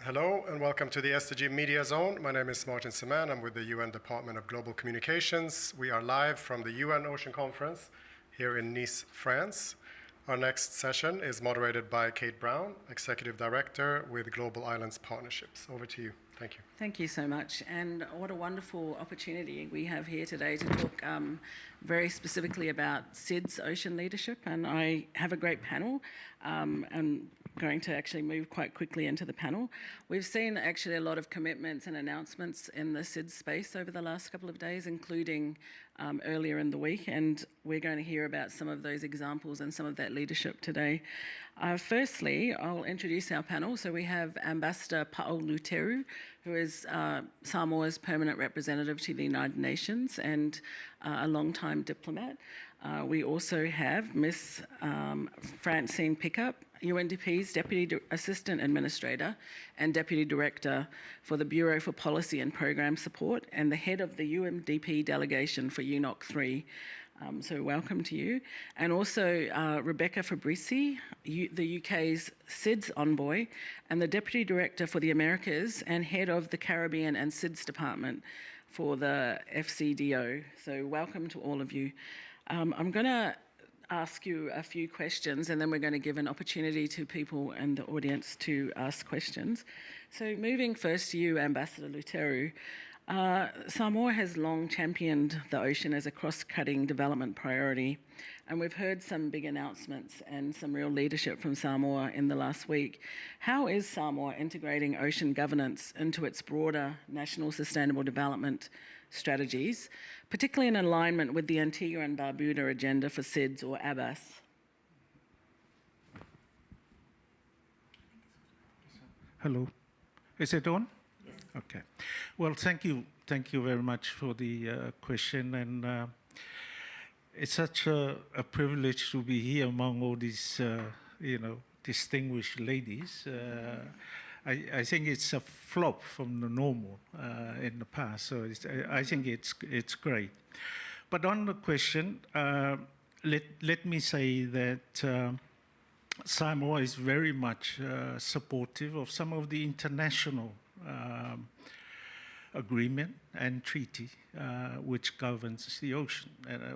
Hello and welcome to the SDG Media Zone. My name is Martin Seman. I'm with the UN Department of Global Communications. We are live from the UN Ocean Conference here in Nice, France. Our next session is moderated by Kate Brown, Executive Director with Global Islands Partnerships. Over to you. Thank you. Thank you so much. And what a wonderful opportunity we have here today to talk very specifically about SIDS ocean leadership. And I have a great panel. And going to actually move quite quickly into the panel. We've seen actually a lot of commitments and announcements in the SIDS space over the last couple of days, including earlier in the week, and we're going to hear about some of those examples and some of that leadership today. Firstly, I'll introduce our panel. So we have Ambassador Paul Luteru, who is Samoa's permanent representative to the United Nations and a long-time diplomat. We also have Miss Francine Pickup, UNDP's Deputy Assistant Administrator and Deputy Director for the Bureau for Policy and Program Support and the head of the UNDP Delegation for UNOC 3. So welcome to you. And also Rebecca Fabrici, the UK's SIDS Envoy and the Deputy Director for the Americas and head of the Caribbean and SIDS Department for the FCDO. So welcome to all of you. I'm going to ask you a few questions and then we're going to give an opportunity to people in the audience to ask questions. So moving first to you, Ambassador Luteru. Samoa has long championed the ocean as a cross-cutting development priority, and we've heard some big announcements and some real leadership from Samoa in the last week. How is Samoa integrating ocean governance into its broader national sustainable development strategies, particularly in alignment with the Antigua and Barbuda Agenda for SIDS or ABAS? Hello. Is it on? Yes. Okay. Well, thank you very much for the question, and it's such a privilege to be here among all these, distinguished ladies. I think it's a flop from the normal in the past, so I think it's great. But on the question, let me say that Samoa is very much supportive of some of the international agreement and treaty which governs the ocean,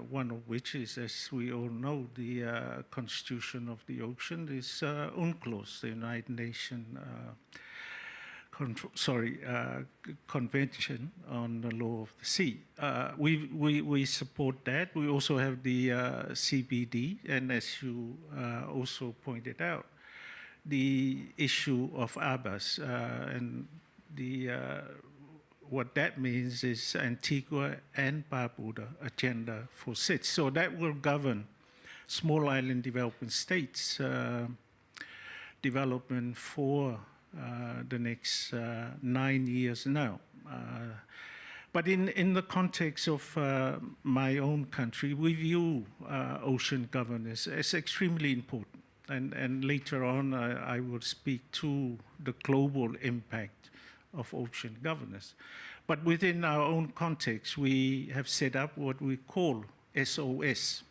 one of which is, as we all know, the Constitution of the Ocean is UNCLOS, the United Nations Convention on the Law of the Sea. We support that. We also have the CBD, and as you also pointed out, the issue of ABAS and what that means is Antigua and Barbuda Agenda for SIDS. So that will govern small island developing states development for the next 9 years now. But in the context of my own country, we view ocean governance as extremely important. And later on, I will speak to the global impact of ocean governance. But within our own context, we have set up what we call SOS,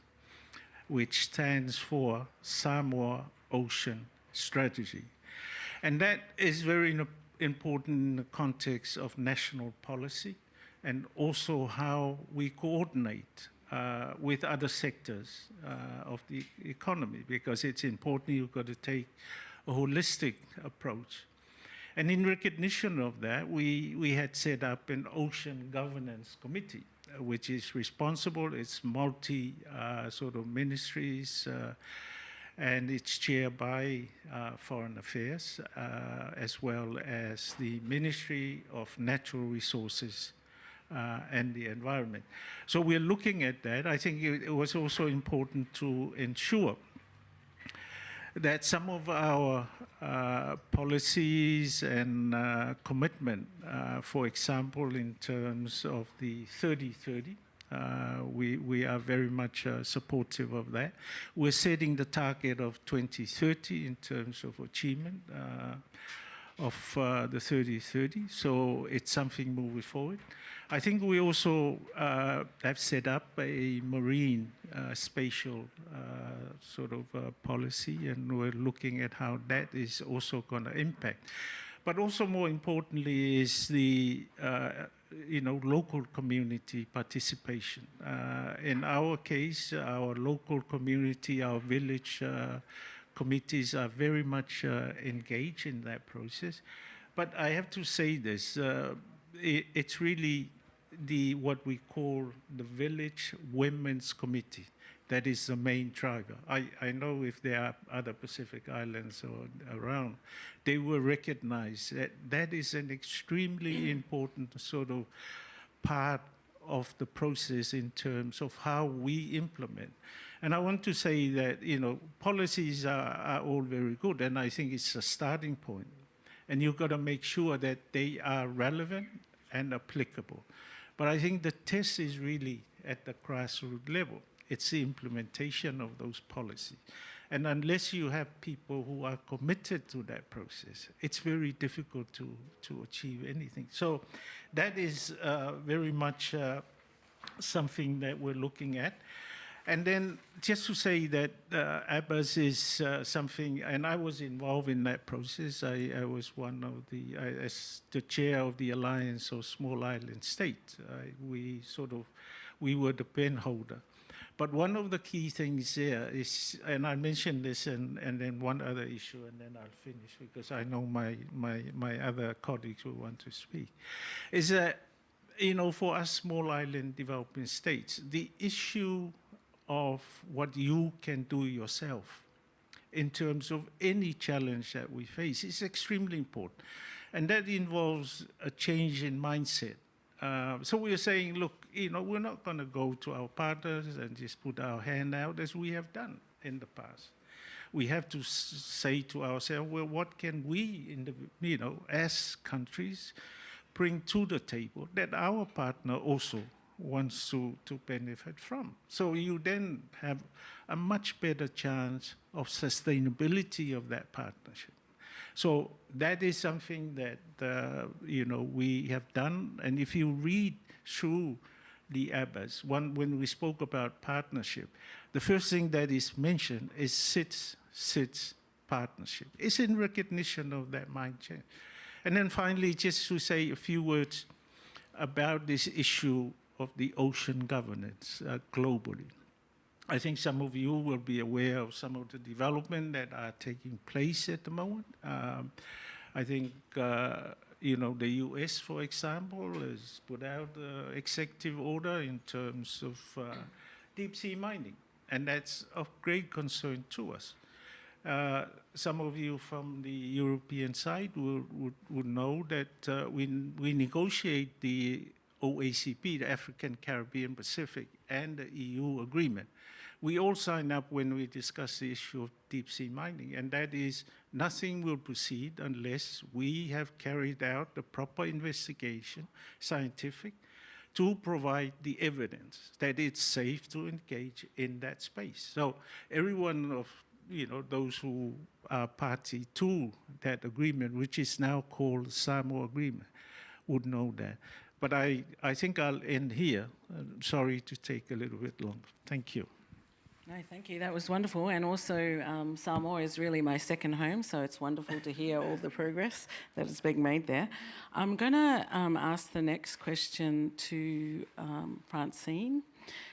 which stands for Samoa Ocean Strategy. And that is very important in the context of national policy and also how we coordinate with other sectors of the economy, because it's important. You've got to take a holistic approach. And in recognition of that, we had set up an Ocean Governance Committee, which is responsible. It's multi sort of ministries, and it's chaired by Foreign Affairs, as well as the Ministry of Natural Resources and the Environment. So we're looking at that. I think it was also important to ensure that some of our policies and commitment, for example, in terms of the 30-30, we are very much supportive of that. We're setting the target of 2030 in terms of achievement of the 30-30, so it's something moving forward. I think we also have set up a marine spatial sort of policy, and we're looking at how that is also going to impact. But also more importantly is the local community participation. In our case, our local community, our village committees are very much engaged in that process. But I have to say this, it's really what we call the Village Women's Committee that is the main driver. I know if there are other Pacific Islands or around, they will recognize that that is an extremely important sort of part of the process in terms of how we implement. And I want to say that, policies are all very good, and I think it's a starting point. And you've got to make sure that they are relevant and applicable. But I think the test is really at the grassroots level. It's the implementation of those policies. And unless you have people who are committed to that process, it's very difficult to achieve anything. So that is very much something that we're looking at. And then just to say that ABBAS is something, and I was involved in that process. I was one of as the chair of the Alliance of Small Island States. We were the pen holder. But one of the key things there is, and I mentioned this and then one other issue, and then I'll finish because I know my other colleagues will want to speak, is that, for us small island developing states, the issue of what you can do yourself in terms of any challenge that we face is extremely important. And that involves a change in mindset. So we're saying, look, we're not going to go to our partners and just put our hand out as we have done in the past. We have to say to ourselves, well, what can we, as countries, bring to the table that our partner also wants to benefit from? So you then have a much better chance of sustainability of that partnership. So that is something that we have done. And if you read through the ABBAS, when we spoke about partnership, the first thing that is mentioned is SIDS partnership. It's in recognition of that mind change. And then finally, just to say a few words about this issue of the ocean governance globally. I think some of you will be aware of some of the development that are taking place at the moment. I think, the US, for example, has put out an executive order in terms of deep sea mining, and that's of great concern to us. Some of you from the European side would know that we negotiate the OACP, the African, Caribbean, Pacific, and the EU agreement. We all sign up when we discuss the issue of deep sea mining, and that is nothing will proceed unless we have carried out the proper investigation, scientific, to provide the evidence that it's safe to engage in that space. So everyone of those who are party to that agreement, which is now called SAMO Agreement, would know that. But I think I'll end here. Sorry to take a little bit longer. Thank you. No, thank you. That was wonderful. And also, Samoa is really my second home, so it's wonderful to hear all the progress that is being made there. I'm going to ask the next question to Francine.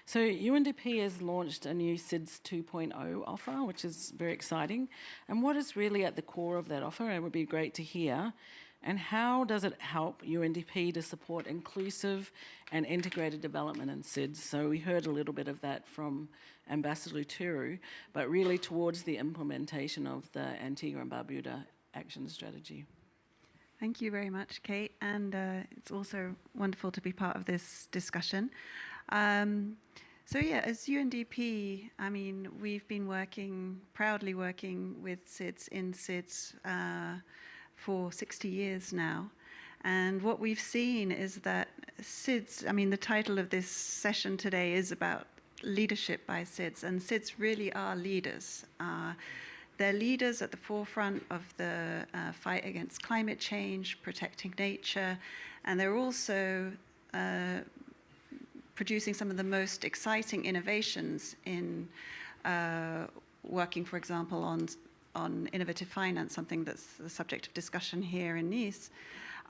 So UNDP has launched a new SIDS 2.0 offer, which is very exciting. And what is really at the core of that offer? It would be great to hear. And how does it help UNDP to support inclusive and integrated development in SIDS? So we heard a little bit of that from Ambassador Luteru, but really towards the implementation of the Antigua and Barbuda Action Strategy. Thank you very much, Kate, and it's also wonderful to be part of this discussion. So yeah, as UNDP, I mean, we've been proudly working with SIDS in SIDS for 60 years now. And what we've seen is that SIDS, I mean, the title of this session today is about leadership by SIDS, and SIDS really are leaders. They're leaders at the forefront of the fight against climate change, protecting nature, and they're also producing some of the most exciting innovations in working, for example, on on innovative finance, something that's the subject of discussion here in Nice.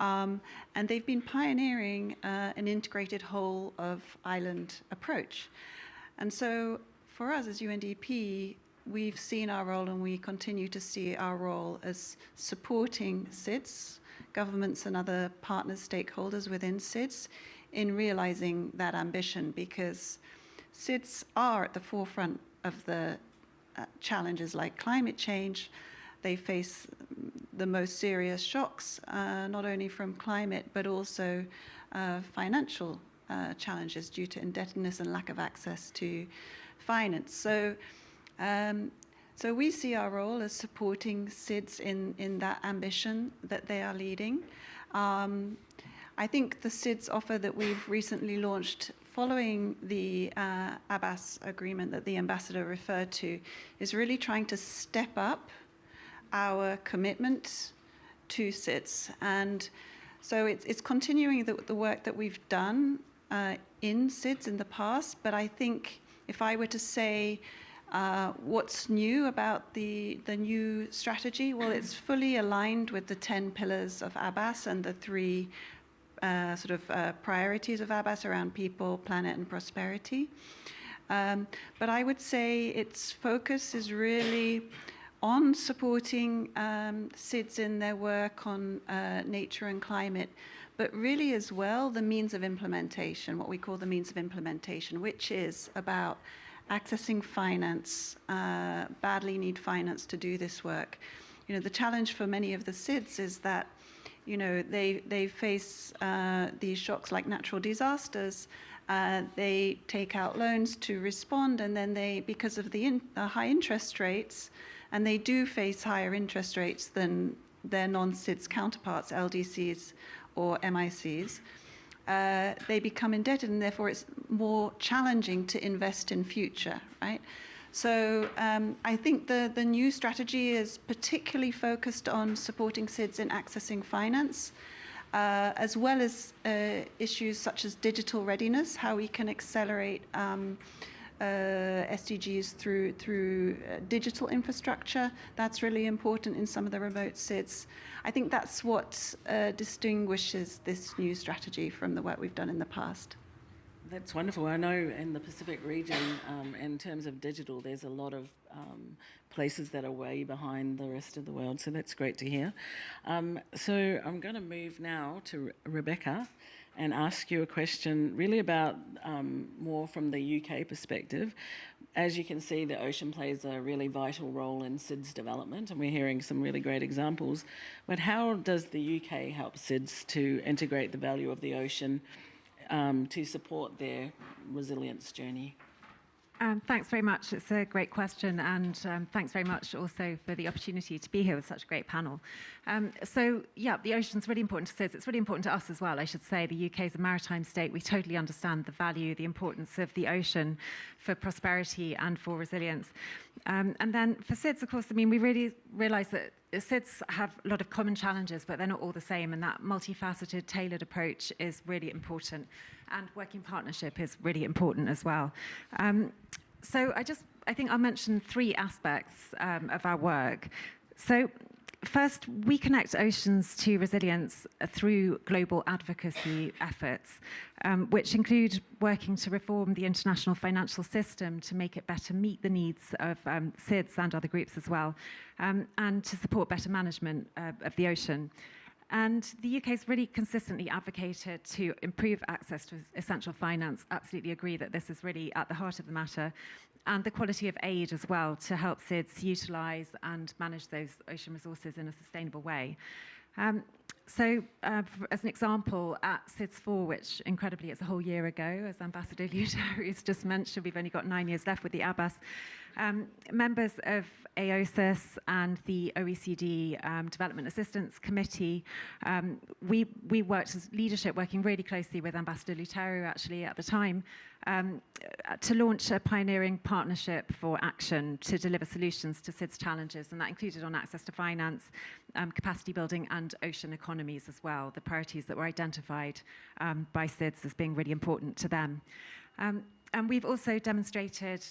And they've been pioneering an integrated whole of island approach. And so for us as UNDP, we've seen our role and we continue to see our role as supporting SIDS, governments and other partners, stakeholders within SIDS, in realizing that ambition, because SIDS are at the forefront of the challenges like climate change. They face the most serious shocks, not only from climate, but also financial challenges due to indebtedness and lack of access to finance. So we see our role as supporting SIDS in that ambition that they are leading. I think the SIDS offer that we've recently launched following the Abbas agreement that the ambassador referred to is really trying to step up our commitment to SIDS. And so it's continuing the work that we've done in SIDS in the past, but I think if I were to say what's new about the new strategy, well, it's fully aligned with the 10 pillars of Abbas and the 3 priorities of Abbas around people, planet, and prosperity. But I would say its focus is really on supporting SIDS in their work on nature and climate, but really as well the means of implementation, what we call the means of implementation, which is about accessing finance, badly need finance to do this work. You know, the challenge for many of the SIDS is that they face these shocks like natural disasters. They take out loans to respond, and then because of the high interest rates, and they do face higher interest rates than their non-SIDS counterparts, LDCs or MICs, they become indebted, and therefore it's more challenging to invest in future, right? So I think the new strategy is particularly focused on supporting SIDS in accessing finance, as well as issues such as digital readiness, how we can accelerate SDGs through digital infrastructure. That's really important in some of the remote SIDS. I think that's what distinguishes this new strategy from the work we've done in the past. That's wonderful. I know in the Pacific region, in terms of digital, there's a lot of places that are way behind the rest of the world, so that's great to hear. So I'm going to move now to Rebecca and ask you a question really about more from the UK perspective. As you can see, the ocean plays a really vital role in SIDS development, and we're hearing some really great examples. But how does the UK help SIDS to integrate the value of the ocean to support their resilience journey? Thanks very much. It's a great question, and thanks very much also for the opportunity to be here with such a great panel. The ocean's really important to SIDS. It's really important to us as well, I should say. The UK is a maritime state. We totally understand the value, the importance of the ocean for prosperity and for resilience. And then for SIDS, of course, I mean, we really realise that SIDS have a lot of common challenges, but they're not all the same, and that multifaceted, tailored approach is really important, and working partnership is really important as well. I think I'll mention 3 aspects of our work. So first, we connect oceans to resilience through global advocacy efforts, which include working to reform the international financial system to make it better meet the needs of SIDS and other groups as well, and to support better management of the ocean. And the UK has really consistently advocated to improve access to essential finance. Absolutely agree that this is really at the heart of the matter. And the quality of aid as well to help SIDS utilise and manage those ocean resources in a sustainable way. As an example, at SIDS4, which incredibly is a whole year ago, as Ambassador Luteru has just mentioned, we've only got 9 years left with the Abbas. Members of AOSIS and the OECD Development Assistance Committee, we worked as leadership, working really closely with Ambassador Luteru actually at the time, to launch a pioneering partnership for action to deliver solutions to SIDS challenges, and that included on access to finance, capacity building and ocean economies as well, the priorities that were identified by SIDS as being really important to them. And we've also demonstrated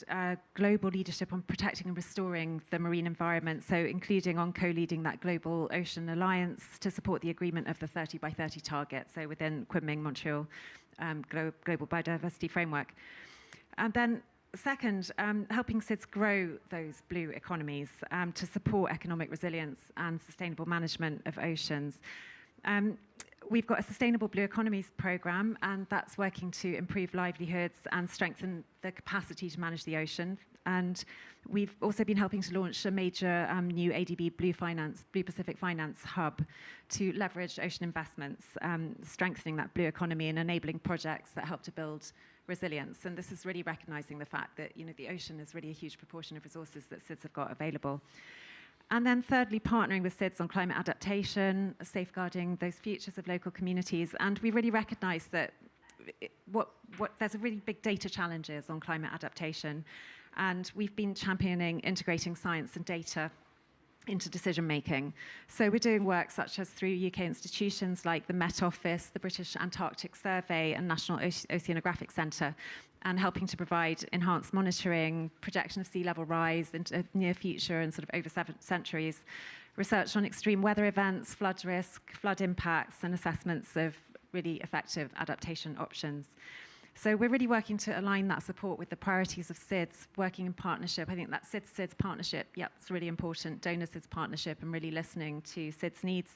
global leadership on protecting and restoring the marine environment, so including on co-leading that Global Ocean Alliance to support the agreement of the 30 by 30 target, so within Kunming, Montreal Global Biodiversity Framework. And then second, helping SIDS grow those blue economies to support economic resilience and sustainable management of oceans. We've got a Sustainable Blue Economies programme, and that's working to improve livelihoods and strengthen the capacity to manage the ocean. And we've also been helping to launch a major new ADB Blue Pacific Finance hub to leverage ocean investments, strengthening that blue economy and enabling projects that help to build resilience. And this is really recognising the fact that the ocean is really a huge proportion of resources that SIDS have got available. And then thirdly, partnering with SIDS on climate adaptation, safeguarding those futures of local communities. And we really recognise that there's a really big data challenges on climate adaptation. And we've been championing integrating science and data into decision making. So we're doing work such as through UK institutions like the Met Office, the British Antarctic Survey and National Oceanographic Centre, and helping to provide enhanced monitoring, projection of sea level rise into near future and sort of over 7 centuries, research on extreme weather events, flood risk, flood impacts, and assessments of really effective adaptation options. So we're really working to align that support with the priorities of SIDS, working in partnership. I think that SIDS partnership, it's really important, donor-SIDS partnership, and really listening to SIDS needs.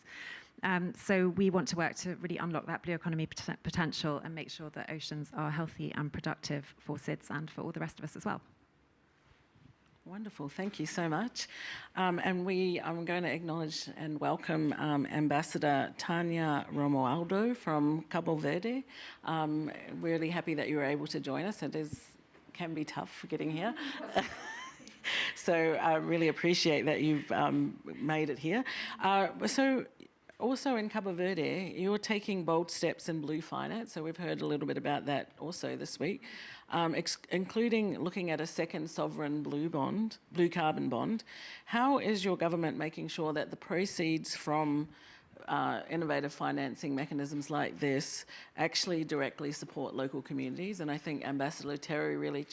So we want to work to really unlock that blue economy potential and make sure that oceans are healthy and productive for SIDS and for all the rest of us as well. Wonderful, thank you so much. And I'm going to acknowledge and welcome Ambassador Tania Romualdo from Cabo Verde. Really happy that you were able to join us. It can be tough getting here. So I really appreciate that you've made it here. So also in Cabo Verde, you're taking bold steps in blue finance, so we've heard a little bit about that also this week, including looking at a second sovereign blue carbon bond. How is your government making sure that the proceeds from innovative financing mechanisms like this actually directly support local communities? And I think Ambassador Luteru really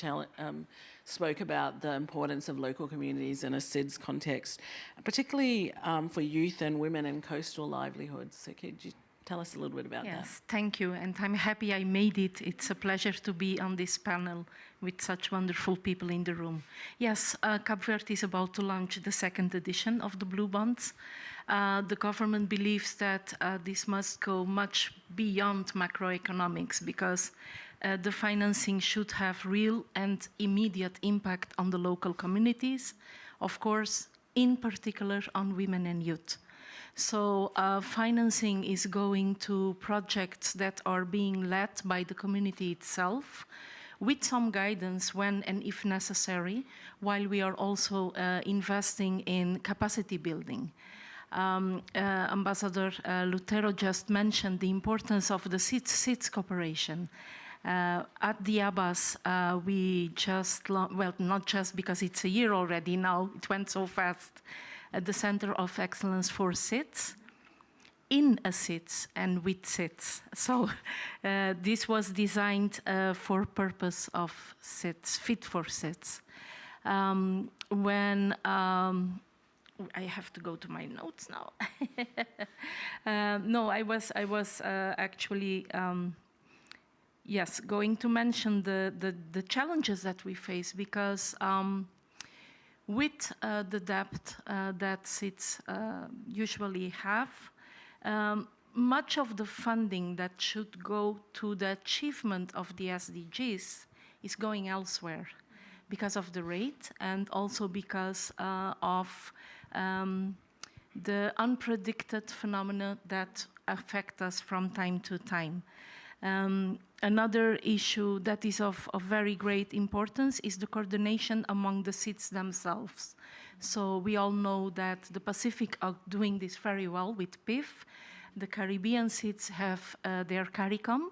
spoke about the importance of local communities in a SIDS context, particularly for youth and women in coastal livelihoods. So could you tell us a little bit about that? Yes, thank you. And I'm happy I made it. It's a pleasure to be on this panel with such wonderful people in the room. Yes, Cabo Verde is about to launch the second edition of the Blue Bonds. The government believes that this must go much beyond macroeconomics because the financing should have real and immediate impact on the local communities, of course, in particular on women and youth. So financing is going to projects that are being led by the community itself, with some guidance when and if necessary, while we are also investing in capacity building. Ambassador Luteru just mentioned the importance of the SIDS cooperation. At the Abbas, we just, well, not just because it's a year already now, it went so fast, at the Center of Excellence for SIDS, in a SIDS and with SIDS. So this was designed for purpose of SIDS, fit for SIDS. I have to go to my notes now. No, I was actually, yes, going to mention the challenges that we face because with the debt that SIDS usually have, much of the funding that should go to the achievement of the SDGs is going elsewhere because of the rate and also because of the unpredicted phenomena that affect us from time to time. Another issue that is of very great importance is the coordination among the SIDS themselves. So we all know that the Pacific are doing this very well with PIF. The Caribbean SIDS have their CARICOM.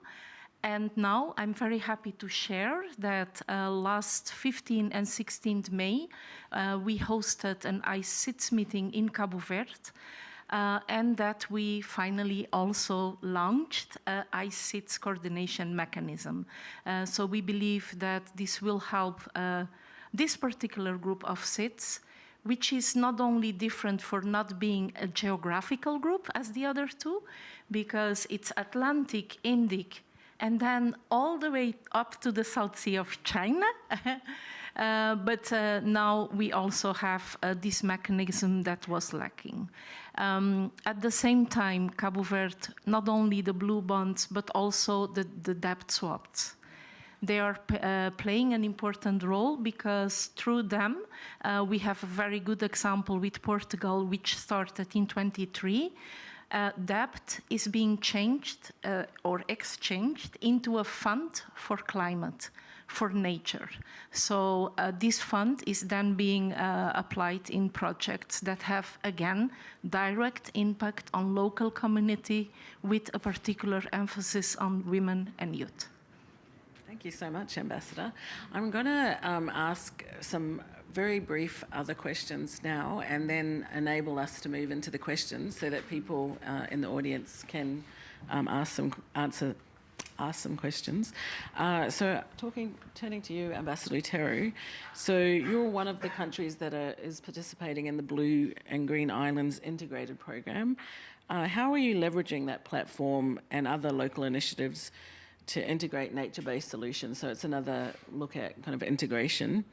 And now I'm very happy to share that last 15th and 16th May, we hosted an ICE-SIDS meeting in Cabo Verde and that we finally also launched ICIT's coordination mechanism. So we believe that this will help this particular group of CITs, which is not only different for not being a geographical group as the other two, because it's Atlantic, Indic, and then all the way up to the South Sea of China. But now we also have this mechanism that was lacking. At the same time, Cabo Verde, not only the blue bonds, but also the debt swaps. They are playing an important role because through them, we have a very good example with Portugal, which started in 23. Debt is being changed or exchanged into a fund for climate, for nature. So this fund is then being applied in projects that have, again, direct impact on local community with a particular emphasis on women and youth. Thank you so much, Ambassador. I'm going to ask some very brief other questions now and then enable us to move into the questions so that people in the audience can ask some questions. So turning to you, Ambassador Luteru, so you're one of the countries that is participating in the Blue and Green Islands integrated program. How are you leveraging that platform and other local initiatives to integrate nature-based solutions? So it's another look at kind of integration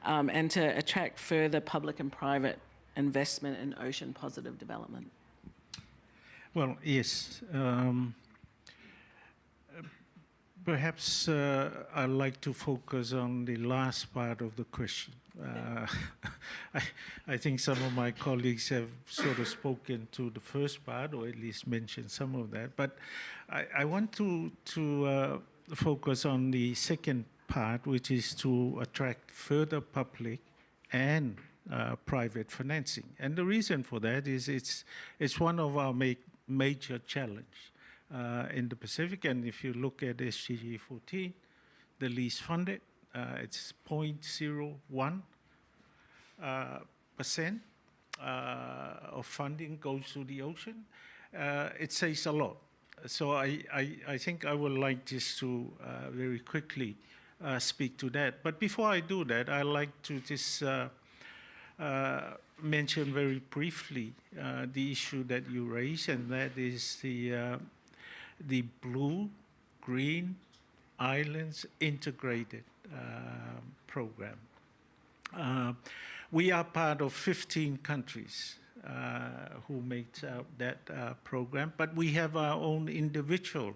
and to attract further public and private investment in ocean positive development. Well, yes. Perhaps I'd like to focus on the last part of the question. I think some of my colleagues have sort of spoken to the first part, or at least mentioned some of that. But I want to focus on the second part, which is to attract further public and private financing. And the reason for that is it's one of our major challenges in the Pacific. And if you look at SDG 14, the least funded, it's 0.01% of funding goes to the ocean. It says a lot. So I think I would like just to very quickly speak to that. But before I do that, I'd like to just mention very briefly the issue that you raised, and that is the Blue, Green Islands Integrated Program. We are part of 15 countries who make out that program, but we have our own individual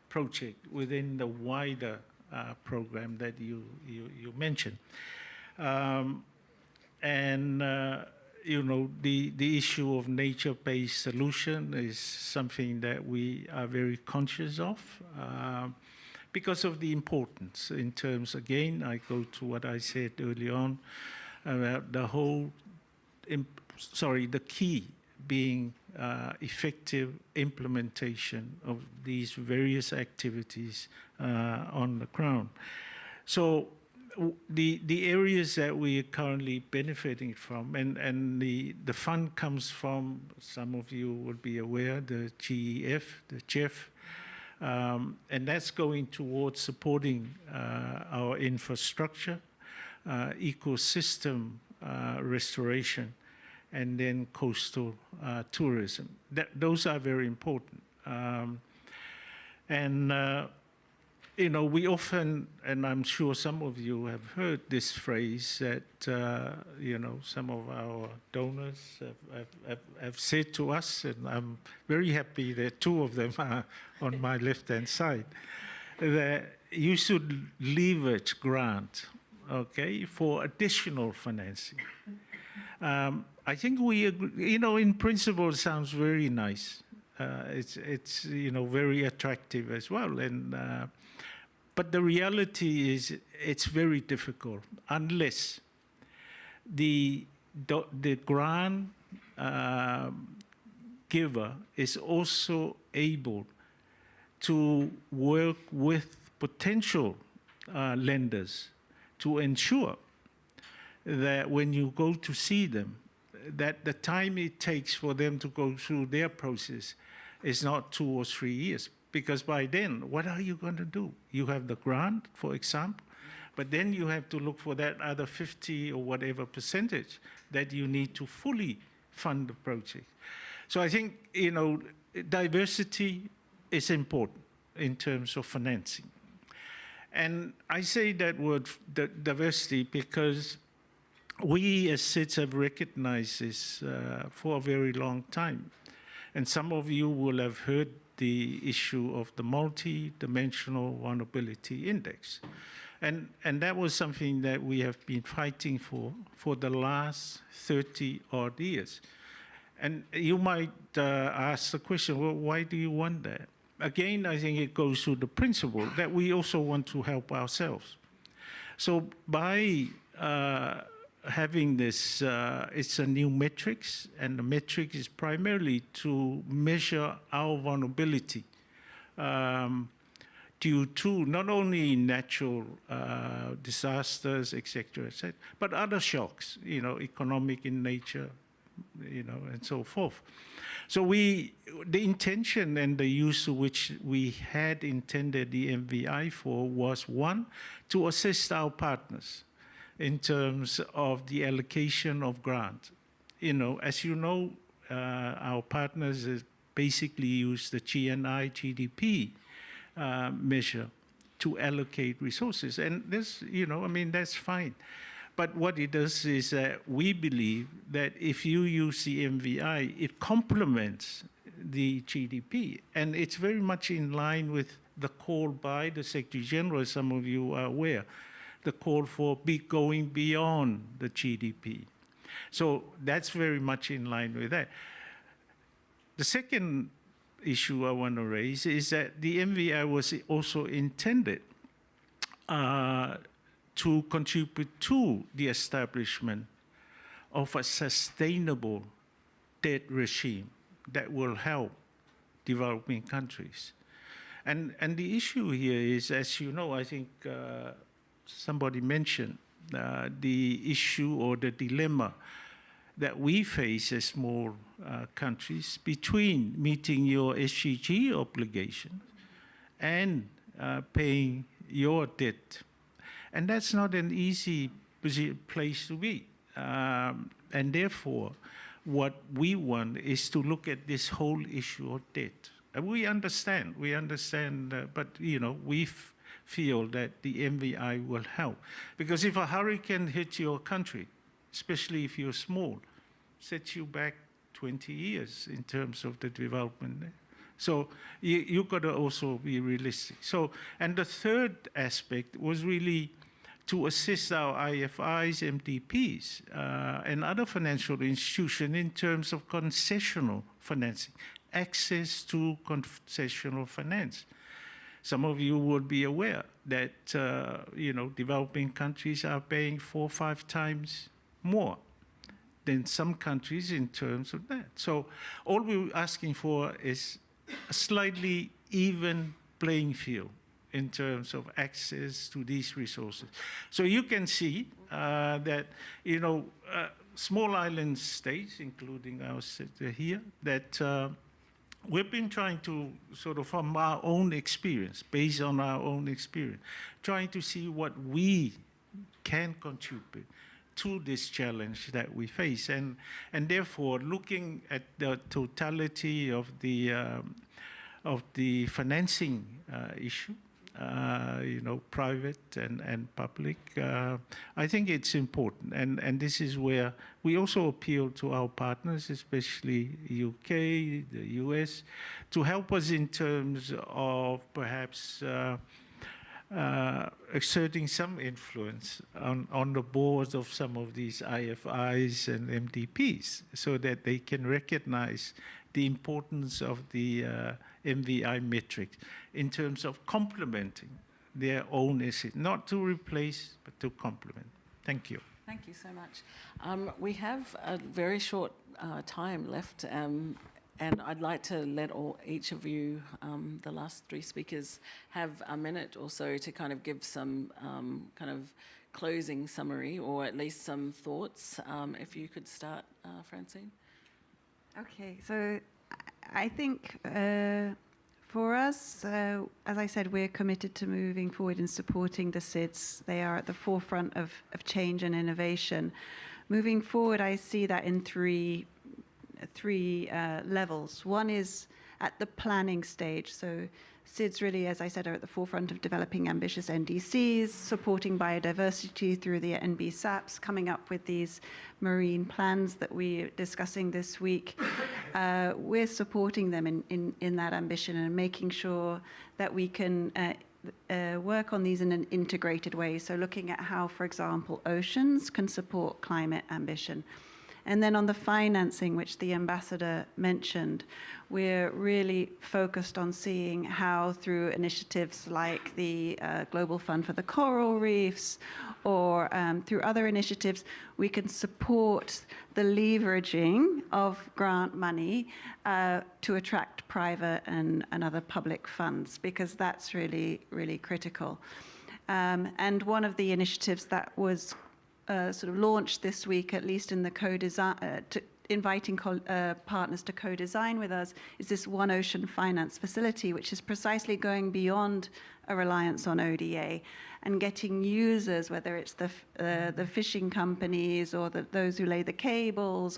project within the wider program that you mentioned. You know, the issue of nature-based solution is something that we are very conscious of because of the importance in terms, again, I go to what I said early on about the whole, the key being effective implementation of these various activities on the ground. So the areas that we are currently benefiting from, and the fund comes from, some of you would be aware, the GEF, and that's going towards supporting our infrastructure, ecosystem restoration, and then coastal tourism. Those are very important. You know, we often, and I'm sure some of you have heard this phrase that, you know, some of our donors have said to us, and I'm very happy that two of them are on my left-hand side, that you should leverage grant, okay, for additional financing. I think we agree, you know, in principle, it sounds very nice. It's you know, very attractive as well, and but the reality is it's very difficult unless the grant giver is also able to work with potential lenders to ensure that when you go to see them, that the time it takes for them to go through their process is not 2 or 3 years. Because by then, what are you going to do? You have the grant, for example, but then you have to look for that other 50 or whatever percentage that you need to fully fund the project. So I think, you know, diversity is important in terms of financing. And I say that word diversity because we as SIDS have recognized this for a very long time. And some of you will have heard the issue of the multi-dimensional vulnerability index. And that was something that we have been fighting for the last 30-odd years. And you might ask the question, well, why do you want that? Again, I think it goes to the principle that we also want to help ourselves. So by having this, it's a new metrics, and the metric is primarily to measure our vulnerability due to not only natural disasters, et cetera, but other shocks, you know, economic in nature, you know, and so forth. So the intention and the use to which we had intended the MVI for was, one, to assist our partners in terms of the allocation of grant. You know, as you know, our partners basically use the GNI GDP measure to allocate resources. And this, you know, I mean, that's fine. But what it does is that we believe that if you use the MVI, it complements the GDP. And it's very much in line with the call by the Secretary General, as some of you are aware, the call for going beyond the GDP. So that's very much in line with that. The second issue I want to raise is that the MVI was also intended to contribute to the establishment of a sustainable debt regime that will help developing countries. And the issue here is, as you know, I think somebody mentioned the issue or the dilemma that we face as small countries between meeting your SDG obligations and paying your debt. And that's not an easy place to be. And therefore, what we want is to look at this whole issue of debt. And we understand, but you know, we feel that the MVI will help. Because if a hurricane hits your country, especially if you're small, sets you back 20 years in terms of the development there. So you've got to also be realistic. So, and the third aspect was really to assist our IFIs, MDPs, and other financial institutions in terms of concessional financing, access to concessional finance. Some of you will be aware that you know, developing countries are paying 4 or 5 times more than some countries in terms of that. So all we're asking for is a slightly even playing field in terms of access to these resources. So you can see that, you know, small island states, including ours here, that we've been trying to sort of, from our own experience, based on our own experience, trying to see what we can contribute to this challenge that we face. And therefore, looking at the totality of the financing issue, you know, private and public, I think it's important. And this is where we also appeal to our partners, especially UK, the US, to help us in terms of perhaps exerting some influence on the boards of some of these IFIs and MDPs so that they can recognize the importance of the MVI metrics in terms of complementing their own assets, not to replace, but to complement. Thank you. Thank you so much. We have a very short time left, and I'd like to let each of you, the last 3 speakers, have a minute or so to kind of give some kind of closing summary or at least some thoughts. If you could start, Francine? Okay, so I think for us, as I said, we're committed to moving forward and supporting the SIDS. They are at the forefront of change and innovation. Moving forward, I see that in three levels. One is at the planning stage. So SIDS really, as I said, are at the forefront of developing ambitious NDCs, supporting biodiversity through the NBSAPs, coming up with these marine plans that we're discussing this week. We're supporting them in that ambition and making sure that we can work on these in an integrated way. So looking at how, for example, oceans can support climate ambition. And then on the financing, which the ambassador mentioned, we're really focused on seeing how through initiatives like the Global Fund for the Coral Reefs or through other initiatives, we can support the leveraging of grant money to attract private and other public funds, because that's really, really critical. And one of the initiatives that was sort of launched this week, at least in the co-design, inviting partners to co-design with us, is this One Ocean Finance Facility, which is precisely going beyond a reliance on ODA and getting users, whether it's the fishing companies or those who lay the cables,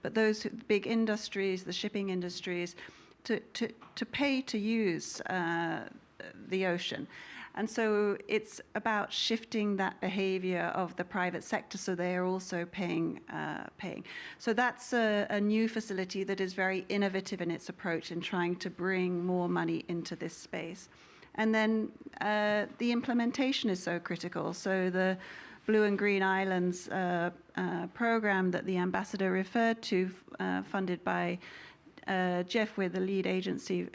but those big industries, the shipping industries, to pay to use the ocean. And so it's about shifting that behavior of the private sector so they are also paying. So that's a new facility that is very innovative in its approach in trying to bring more money into this space. And then the implementation is so critical. So the Blue and Green Islands program that the ambassador referred to, funded by GEF, we're the lead agency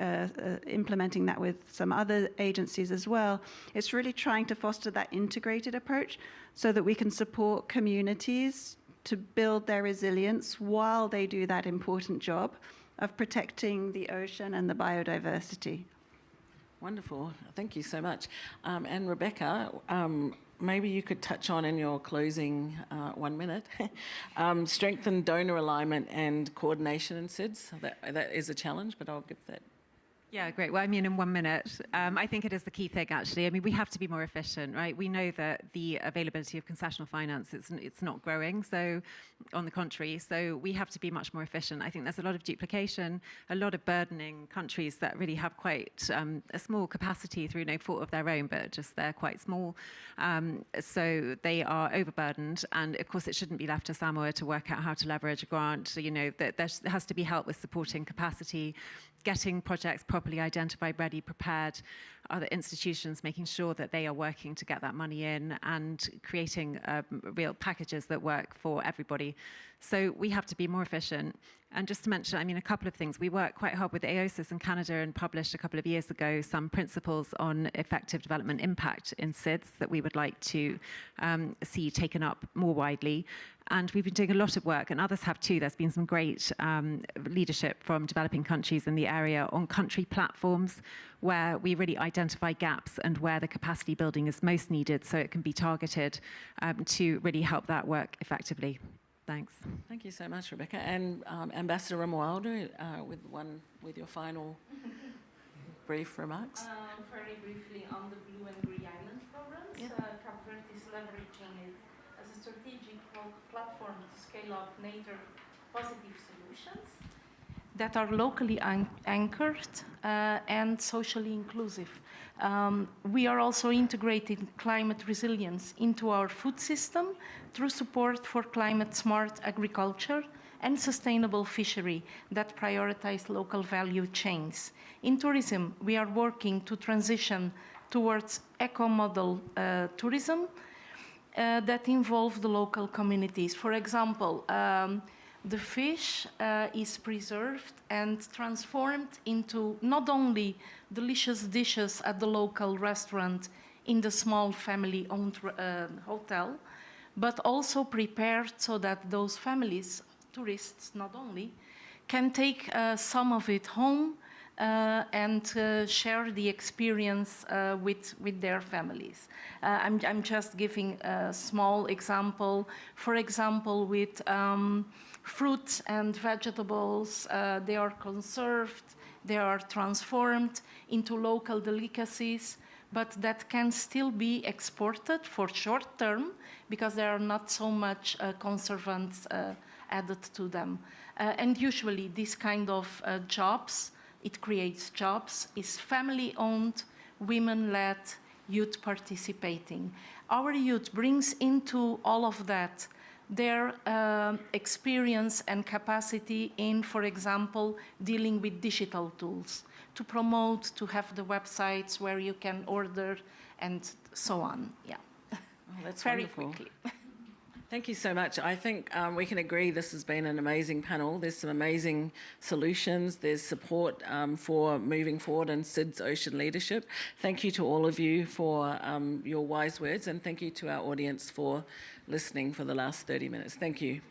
implementing that with some other agencies as well. It's really trying to foster that integrated approach so that we can support communities to build their resilience while they do that important job of protecting the ocean and the biodiversity. Wonderful. Thank you so much. And Rebecca, maybe you could touch on in your closing 1 minute, strengthen donor alignment and coordination in SIDS. That is a challenge, but I'll give that. Yeah, great. Well, I mean, in 1 minute, I think it is the key thing, actually. I mean, we have to be more efficient, right? We know that the availability of concessional finance, it's not growing, so on the contrary, so we have to be much more efficient. I think there's a lot of duplication, a lot of burdening countries that really have quite a small capacity through no fault of their own, but just they're quite small. So they are overburdened, and of course, it shouldn't be left to Samoa to work out how to leverage a grant. You know, there has to be help with supporting capacity, getting projects properly identified, ready, prepared, other institutions making sure that they are working to get that money in and creating real packages that work for everybody. So we have to be more efficient. And just to mention, I mean, a couple of things. We work quite hard with AOSIS in Canada and published a couple of years ago some principles on effective development impact in SIDS that we would like to see taken up more widely. And we've been doing a lot of work, and others have too. There's been some great leadership from developing countries in the area on country platforms where we really identify gaps and where the capacity building is most needed so it can be targeted to really help that work effectively. Thanks. Thank you so much, Rebecca. And Ambassador Romualdo, with your final brief remarks. Very briefly on the Blue and Green Island programs, Cabo Verde is leveraging it as a strategic platform to scale up nature positive solutions that are locally anchored and socially inclusive. We are also integrating climate resilience into our food system through support for climate-smart agriculture and sustainable fishery that prioritize local value chains. In tourism, we are working to transition towards eco-model tourism that involve the local communities. For example, the fish is preserved and transformed into not only delicious dishes at the local restaurant in the small family-owned hotel, but also prepared so that those families, tourists not only, can take some of it home and share the experience with their families. I'm just giving a small example. For example, with fruits and vegetables, they are conserved, they are transformed into local delicacies, but that can still be exported for short term because there are not so much conservants added to them. And usually this kind of jobs, it creates jobs, is family-owned, women-led, youth participating. Our youth brings into all of that their experience and capacity in, for example, dealing with digital tools, to promote, to have the websites where you can order, and so on. Yeah. Oh, that's very wonderful. quickly. Thank you so much. I think we can agree this has been an amazing panel. There's some amazing solutions. There's support for moving forward in SIDS Ocean leadership. Thank you to all of you for your wise words, and thank you to our audience for listening for the last 30 minutes. Thank you.